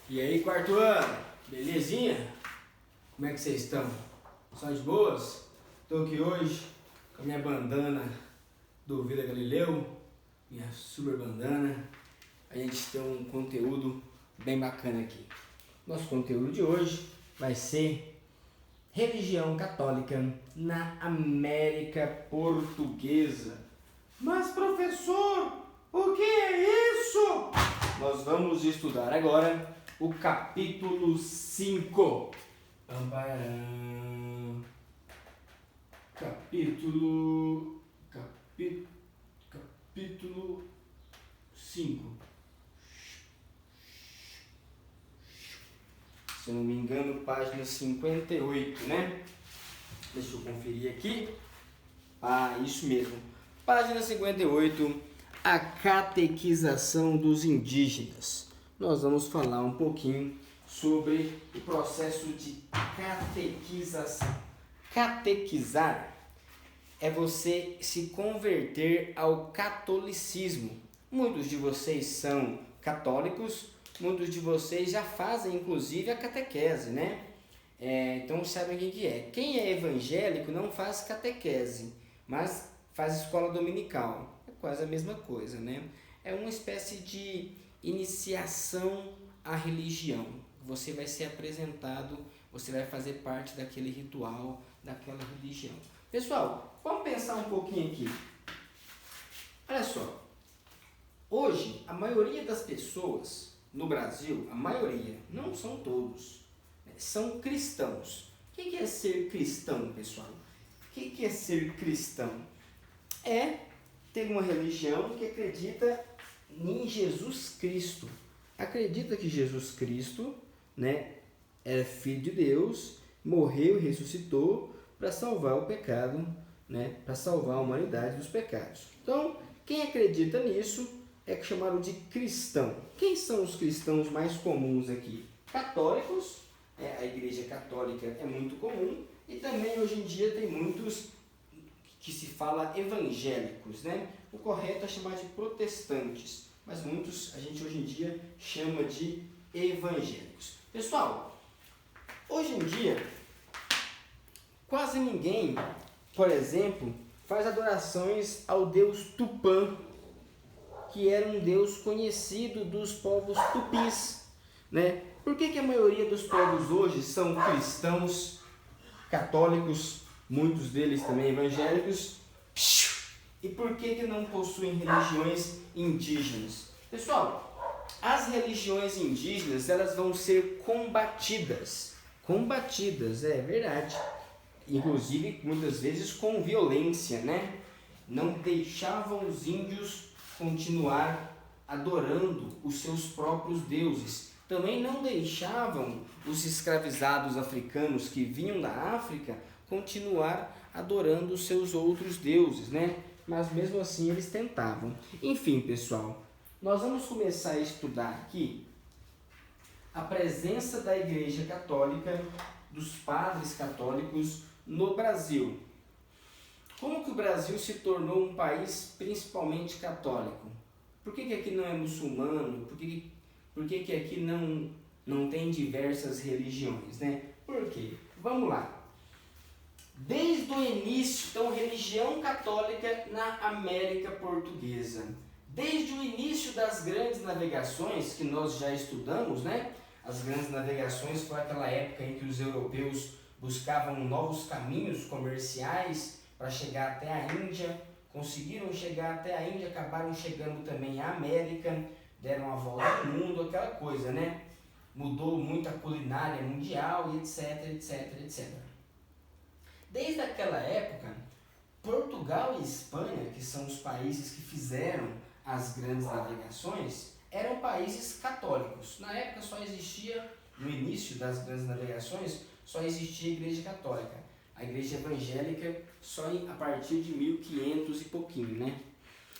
E aí, quarto ano, belezinha? Como é que vocês estão? São de boas? Estou aqui hoje com a minha bandana do Vida Galileu, minha super bandana. A gente tem um conteúdo bem bacana aqui. Nosso conteúdo de hoje vai ser religião católica na América Portuguesa. Mas professor, o que é isso? Nós vamos estudar agora o capítulo 5. Capítulo 5. Se eu não me engano, página 58, né? Deixa eu conferir aqui. Isso mesmo. Página 58, a catequização dos indígenas. Nós vamos falar um pouquinho sobre o processo de catequização. Catequizar é você se converter ao catolicismo. Muitos de vocês são católicos, muitos de vocês já fazem inclusive a catequese, né? Então sabem o que é. Quem é evangélico não faz catequese, mas faz escola dominical. É quase a mesma coisa, né? É uma espécie de iniciação à religião. Você vai ser apresentado, você vai fazer parte daquele ritual, daquela religião. Pessoal, vamos pensar um pouquinho aqui. Olha só. Hoje, a maioria das pessoas no Brasil, a maioria, não são todos, são cristãos. O que é ser cristão, pessoal? O que é ser cristão? É ter uma religião que acredita em Jesus Cristo. Acredita que Jesus Cristo, né, é filho de Deus, morreu e ressuscitou para salvar o pecado, né, para salvar a humanidade dos pecados. Então, quem acredita nisso é chamado de cristão. Quem são os cristãos mais comuns aqui? Católicos, a igreja católica é muito comum, e também hoje em dia tem muitos que se fala evangélicos, né? O correto é chamar de protestantes, mas muitos a gente hoje em dia chama de evangélicos. Pessoal, hoje em dia quase ninguém, por exemplo, faz adorações ao deus Tupã, que era um deus conhecido dos povos tupis, né? Por que a maioria dos povos hoje são cristãos, católicos, muitos deles também evangélicos, e por que não possuem religiões indígenas? Pessoal, as religiões indígenas, elas vão ser combatidas, é verdade, inclusive muitas vezes com violência, né? Não deixavam os índios continuar adorando os seus próprios deuses. Também não deixavam os escravizados africanos que vinham da África continuar adorando os seus outros deuses, né? Mas mesmo assim eles tentavam. Enfim, pessoal, nós vamos começar a estudar aqui a presença da Igreja Católica, dos padres católicos no Brasil. Como que o Brasil se tornou um país principalmente católico? Por que aqui não é muçulmano? Por que aqui não tem diversas religiões, né? Por quê? Vamos lá. Desde o início, então, religião católica na América Portuguesa. Desde o início das grandes navegações, que nós já estudamos, né? As grandes navegações foi aquela época em que os europeus buscavam novos caminhos comerciais para chegar até a Índia, conseguiram chegar até a Índia, acabaram chegando também à América, deram a volta no mundo, aquela coisa, né? Mudou muito a culinária mundial, e etc, etc, etc. Desde aquela época, Portugal e Espanha, que são os países que fizeram as grandes navegações, eram países católicos. Na época só existia, no início das grandes navegações, só existia a Igreja Católica. A Igreja Evangélica só a partir de 1500 e pouquinho, né?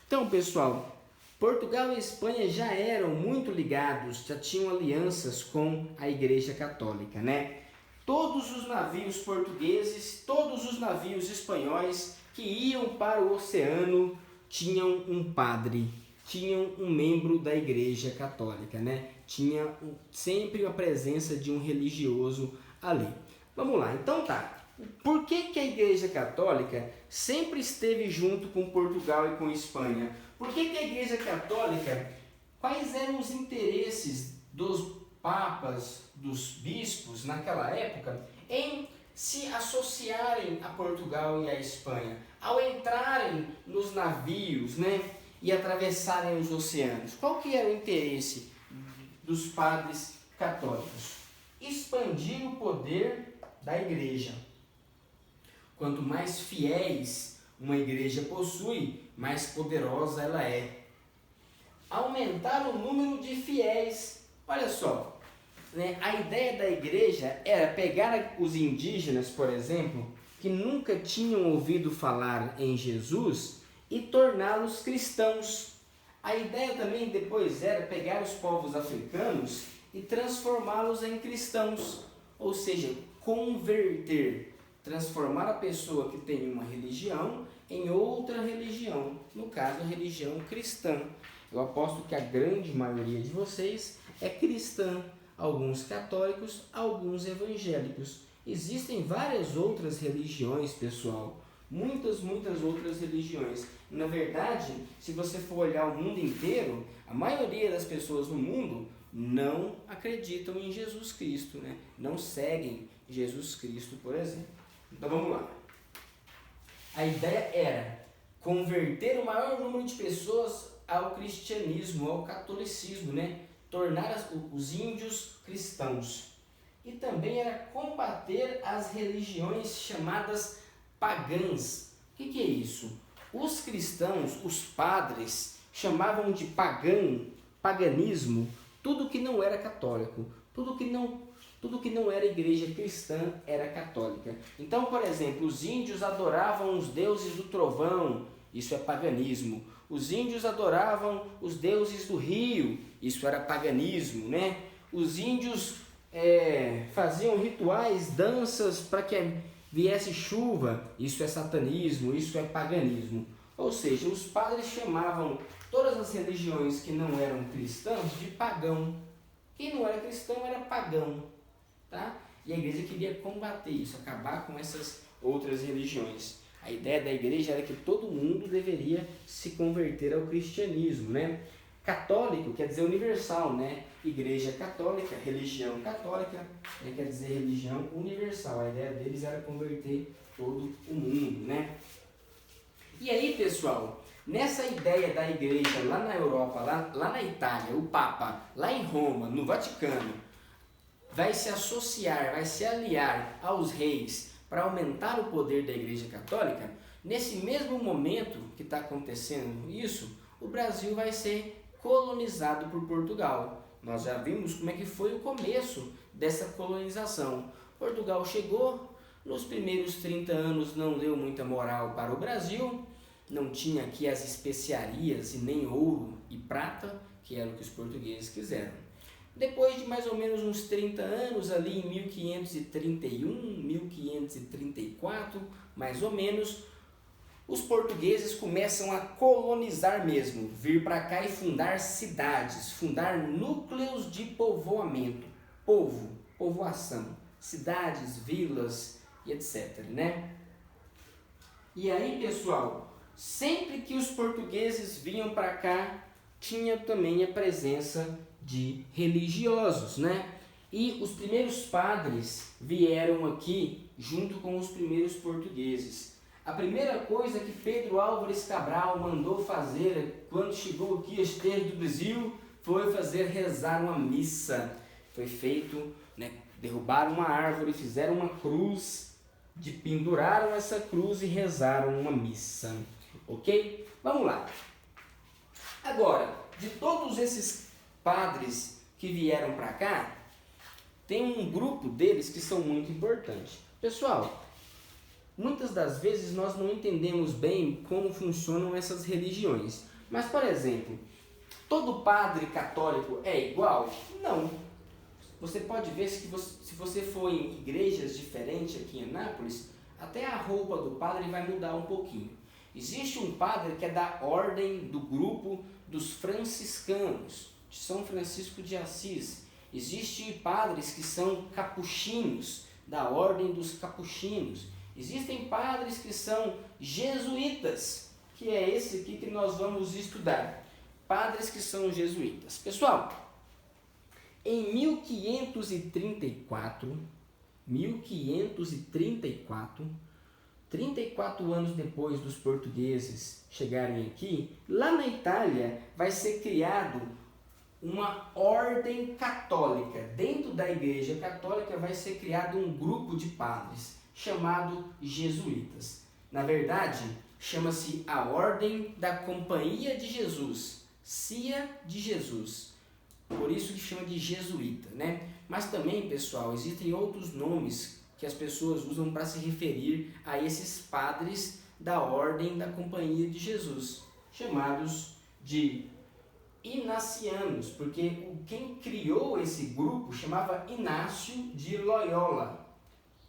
Então, pessoal, Portugal e Espanha já eram muito ligados, já tinham alianças com a Igreja Católica, né? Todos os navios portugueses, todos os navios espanhóis que iam para o oceano tinham um padre. tinham um membro da Igreja Católica, né? Tinha sempre a presença de um religioso ali. Vamos lá, então tá. Por que a Igreja Católica sempre esteve junto com Portugal e com Espanha? Por que a Igreja Católica, quais eram os interesses dos papas, dos bispos naquela época em se associarem a Portugal e a Espanha, ao entrarem nos navios, né, e atravessarem os oceanos? Qual que era o interesse dos padres católicos? Expandir o poder da igreja. Quanto mais fiéis uma igreja possui, mais poderosa ela é. Aumentar o número de fiéis. Olha só, né? A ideia da igreja era pegar os indígenas, por exemplo, que nunca tinham ouvido falar em Jesus e torná-los cristãos. A ideia também depois era pegar os povos africanos e transformá-los em cristãos, ou seja, converter, transformar a pessoa que tem uma religião em outra religião, no caso a religião cristã. Eu aposto que a grande maioria de vocês é cristã, alguns católicos, alguns evangélicos. Existem várias outras religiões, pessoal, muitas outras religiões. Na verdade, se você for olhar o mundo inteiro, a maioria das pessoas no mundo não acreditam em Jesus Cristo, né? Não seguem Jesus Cristo, por exemplo. Então vamos lá. A ideia era converter o maior número de pessoas ao cristianismo, ao catolicismo, né? Tornar os índios cristãos. E também era combater as religiões chamadas pagãs. O que é isso? Os cristãos, os padres, chamavam de paganismo tudo que não era católico, tudo que não era igreja cristã era católica. Então, por exemplo, os índios adoravam os deuses do trovão, isso é paganismo. Os índios adoravam os deuses do rio, isso era paganismo, né? Os índios faziam rituais, danças para que viesse chuva, isso é satanismo, isso é paganismo. Ou seja, os padres chamavam todas as religiões que não eram cristãs de pagão. Quem não era cristão era pagão, tá? E a igreja queria combater isso, acabar com essas outras religiões. A ideia da igreja era que todo mundo deveria se converter ao cristianismo, né? Católico quer dizer universal, né? Igreja católica, religião católica, quer dizer religião universal. A ideia deles era converter todo o mundo, né? E aí, pessoal, nessa ideia da igreja lá na Europa, lá na Itália, o Papa, lá em Roma, no Vaticano, vai se associar, vai se aliar aos reis para aumentar o poder da igreja católica. Nesse mesmo momento que está acontecendo isso, o Brasil vai ser colonizado por Portugal. Nós já vimos como é que foi o começo dessa colonização. Portugal chegou, nos primeiros 30 anos não deu muita moral para o Brasil, não tinha aqui as especiarias e nem ouro e prata, que era o que os portugueses quiseram. Depois de mais ou menos uns 30 anos, ali em 1531, 1534, mais ou menos, os portugueses começam a colonizar mesmo, vir para cá e fundar cidades, fundar núcleos de povoamento, povoação, cidades, vilas e etc, né? E aí, pessoal, sempre que os portugueses vinham para cá, tinha também a presença de religiosos, né? E os primeiros padres vieram aqui junto com os primeiros portugueses. A primeira coisa que Pedro Álvares Cabral mandou fazer quando chegou aqui às terras do Brasil foi fazer rezar uma missa. Foi feito, né? Derrubaram uma árvore, fizeram uma cruz, penduraram essa cruz e rezaram uma missa. Ok? Vamos lá. Agora, de todos esses padres que vieram para cá, tem um grupo deles que são muito importantes. Pessoal, muitas das vezes nós não entendemos bem como funcionam essas religiões. Mas, por exemplo, todo padre católico é igual? Não. Você pode ver se você for em igrejas diferentes aqui em Anápolis, até a roupa do padre vai mudar um pouquinho. Existe um padre que é da ordem do grupo dos franciscanos, de São Francisco de Assis. Existem padres que são capuchinos, da ordem dos capuchinos. Existem padres que são jesuítas, que é esse aqui que nós vamos estudar. Padres que são jesuítas. Pessoal, em 1534, 34 anos depois dos portugueses chegarem aqui, lá na Itália vai ser criado uma ordem católica. Dentro da Igreja Católica vai ser criado um grupo de padres chamado jesuítas. Na verdade, chama-se a Ordem da Companhia de Jesus, CIA de Jesus. Por isso que chama de jesuíta, né? Mas também, pessoal, existem outros nomes que as pessoas usam para se referir a esses padres da Ordem da Companhia de Jesus, chamados de inacianos, porque quem criou esse grupo chamava Inácio de Loyola.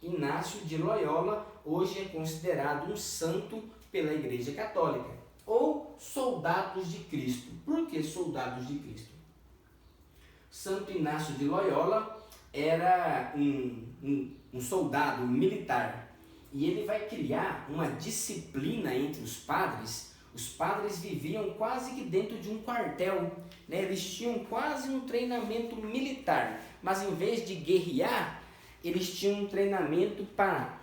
Inácio de Loyola hoje é considerado um santo pela Igreja Católica, ou soldados de Cristo. Por que soldados de Cristo? Santo Inácio de Loyola era um soldado, um militar, e ele vai criar uma disciplina entre os padres. Os padres viviam quase que dentro de um quartel, né? Eles tinham quase um treinamento militar, mas em vez de guerrear, eles tinham um treinamento para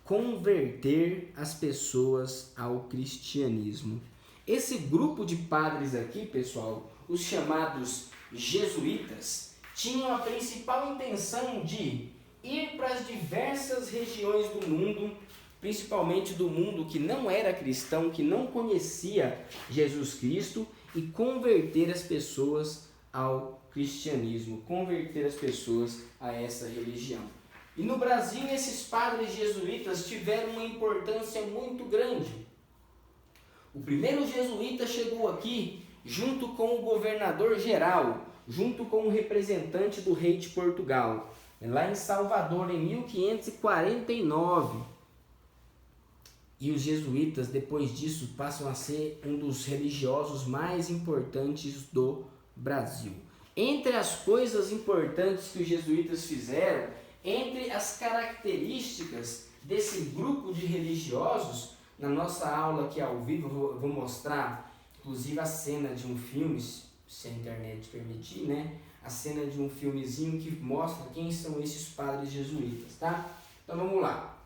converter as pessoas ao cristianismo. Esse grupo de padres aqui, pessoal, os chamados jesuítas, tinham a principal intenção de ir para as diversas regiões do mundo, principalmente do mundo que não era cristão, que não conhecia Jesus Cristo, e converter as pessoas ao cristianismo, converter as pessoas a essa religião. E no Brasil, esses padres jesuítas tiveram uma importância muito grande. O primeiro jesuíta chegou aqui junto com o governador geral, junto com o representante do rei de Portugal, lá em Salvador, em 1549. E os jesuítas, depois disso, passam a ser um dos religiosos mais importantes do Brasil. Entre as coisas importantes que os jesuítas fizeram, entre as características desse grupo de religiosos, na nossa aula aqui ao vivo eu vou mostrar, inclusive, a cena de um filme, se a internet permitir, né? A cena de um filmezinho que mostra quem são esses padres jesuítas, tá? Então vamos lá.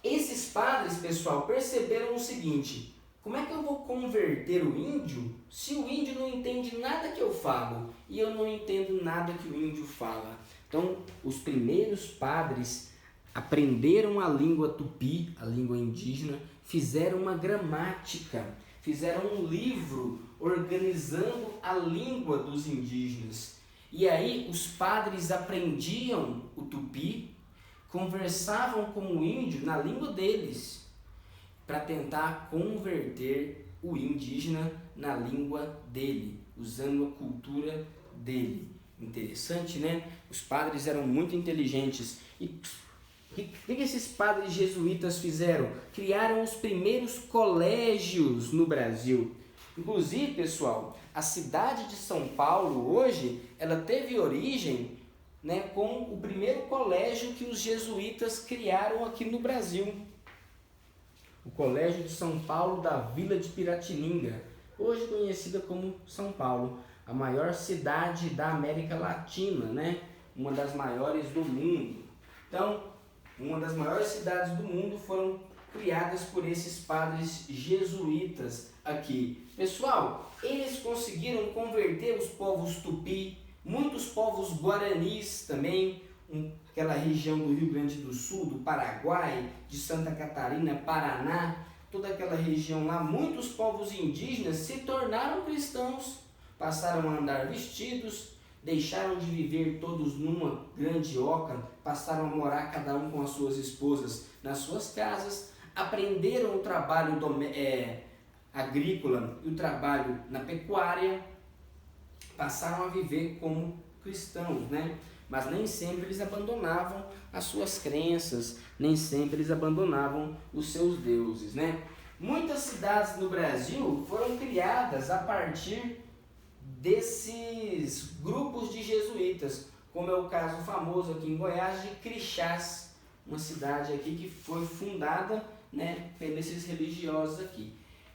Esses padres, pessoal, perceberam o seguinte: como é que eu vou converter o índio se o índio não entende nada que eu falo e eu não entendo nada que o índio fala? Então, os primeiros padres aprenderam a língua tupi, a língua indígena, fizeram uma gramática, fizeram um livro organizando a língua dos indígenas. E aí os padres aprendiam o tupi, conversavam com o índio na língua deles, para tentar converter o indígena na língua dele, usando a cultura dele. Interessante, né? Os padres eram muito inteligentes. E o que esses padres jesuítas fizeram? Criaram os primeiros colégios no Brasil. Inclusive, pessoal, a cidade de São Paulo hoje, ela teve origem, né, com o primeiro colégio que os jesuítas criaram aqui no Brasil. O Colégio de São Paulo da Vila de Piratininga, hoje conhecida como São Paulo, a maior cidade da América Latina, né? Uma das maiores do mundo. Então, uma das maiores cidades do mundo foram criadas por esses padres jesuítas aqui. Pessoal, eles conseguiram converter os povos tupi, muitos povos guaranis também, aquela região do Rio Grande do Sul, do Paraguai, de Santa Catarina, Paraná, toda aquela região lá, muitos povos indígenas se tornaram cristãos, passaram a andar vestidos, deixaram de viver todos numa grande oca, passaram a morar cada um com as suas esposas nas suas casas, aprenderam o trabalho agrícola e o trabalho na pecuária, passaram a viver como cristãos, né? Mas nem sempre eles abandonavam as suas crenças, nem sempre eles abandonavam os seus deuses, né? Muitas cidades no Brasil foram criadas a partir desses grupos de jesuítas, como é o caso famoso aqui em Goiás de Crixás, uma cidade aqui que foi fundada, né, por esses religiosos aqui.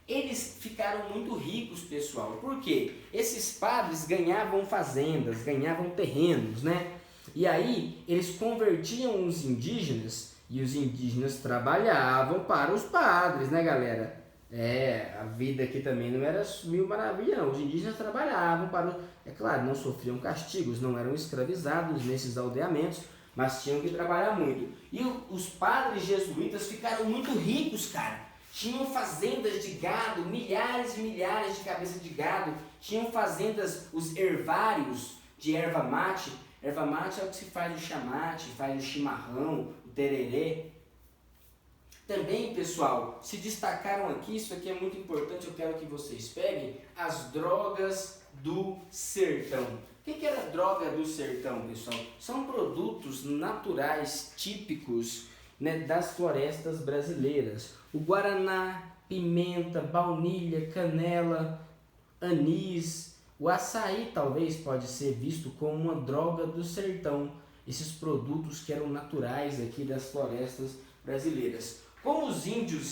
Eles ficaram muito ricos, pessoal, porque esses padres ganhavam fazendas, ganhavam terrenos, né? E aí eles convertiam os indígenas e os indígenas trabalhavam para os padres, né, galera? A vida aqui também não era mil maravilha, não. Os indígenas trabalhavam para os... É claro, não sofriam castigos, não eram escravizados nesses aldeamentos, mas tinham que trabalhar muito. E os padres jesuítas ficaram muito ricos, cara. Tinham fazendas de gado, milhares e milhares de cabeças de gado. Tinham fazendas, os hervários de erva mate. Erva mate é o que se faz o chamate, faz o chimarrão, o tererê. Também, pessoal, se destacaram aqui, isso aqui é muito importante, eu quero que vocês peguem, as drogas do sertão. O que era droga do sertão, pessoal? São produtos naturais típicos, né, das florestas brasileiras. O guaraná, pimenta, baunilha, canela, anis, o açaí talvez pode ser visto como uma droga do sertão. Esses produtos que eram naturais aqui das florestas brasileiras. Como os índios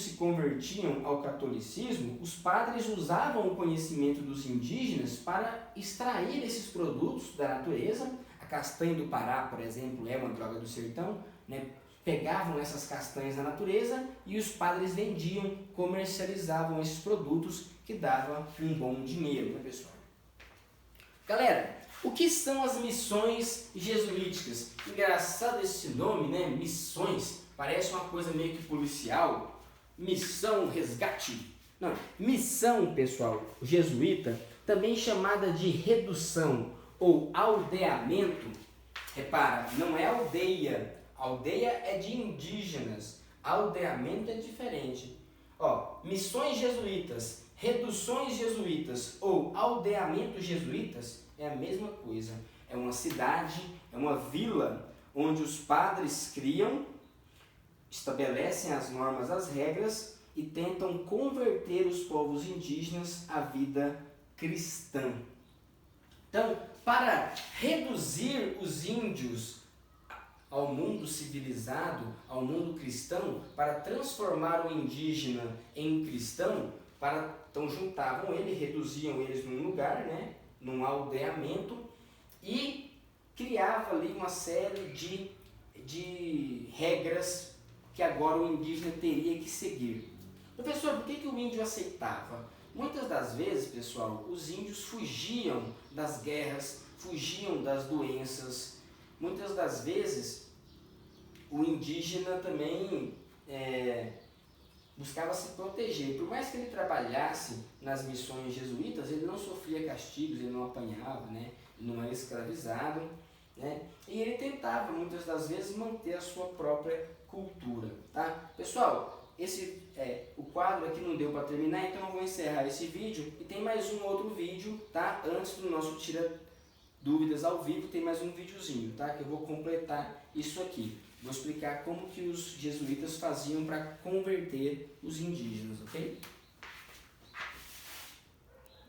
se convertiam ao catolicismo, os padres usavam o conhecimento dos indígenas para extrair esses produtos da natureza. A castanha do Pará, por exemplo, é uma droga do sertão, né? Pegavam essas castanhas da natureza e os padres vendiam, comercializavam esses produtos que davam um bom dinheiro, né, pessoal? Galera, o que são as missões jesuíticas? Engraçado esse nome, né? Missões, parece uma coisa meio que policial. Missão, resgate. Não, missão, pessoal, jesuíta, também chamada de redução ou aldeamento. Repara, não é aldeia. Aldeia é de indígenas. Aldeamento é diferente. Missões jesuítas, reduções jesuítas ou aldeamentos jesuítas é a mesma coisa. É uma cidade, é uma vila onde os padres criam, estabelecem as normas, as regras e tentam converter os povos indígenas à vida cristã. Então, para reduzir os índios ao mundo civilizado, ao mundo cristão, para transformar o indígena em cristão, então juntavam ele, reduziam eles num lugar, né, num aldeamento, e criava ali uma série de regras que agora o indígena teria que seguir. Professor, por que o índio aceitava? Muitas das vezes, pessoal, os índios fugiam das guerras, fugiam das doenças. Muitas das vezes, o indígena também buscava se proteger. Por mais que ele trabalhasse nas missões jesuítas, ele não sofria castigos, ele não apanhava, né? Ele não era escravizado, né? E ele tentava, muitas das vezes, manter a sua própria cultura, tá? Pessoal, o quadro aqui não deu para terminar, então eu vou encerrar esse vídeo. E tem mais um outro vídeo, tá? Antes do nosso Tira Dúvidas ao vivo, tem mais um videozinho, tá? Que eu vou completar isso aqui. Vou explicar como que os jesuítas faziam para converter os indígenas, ok?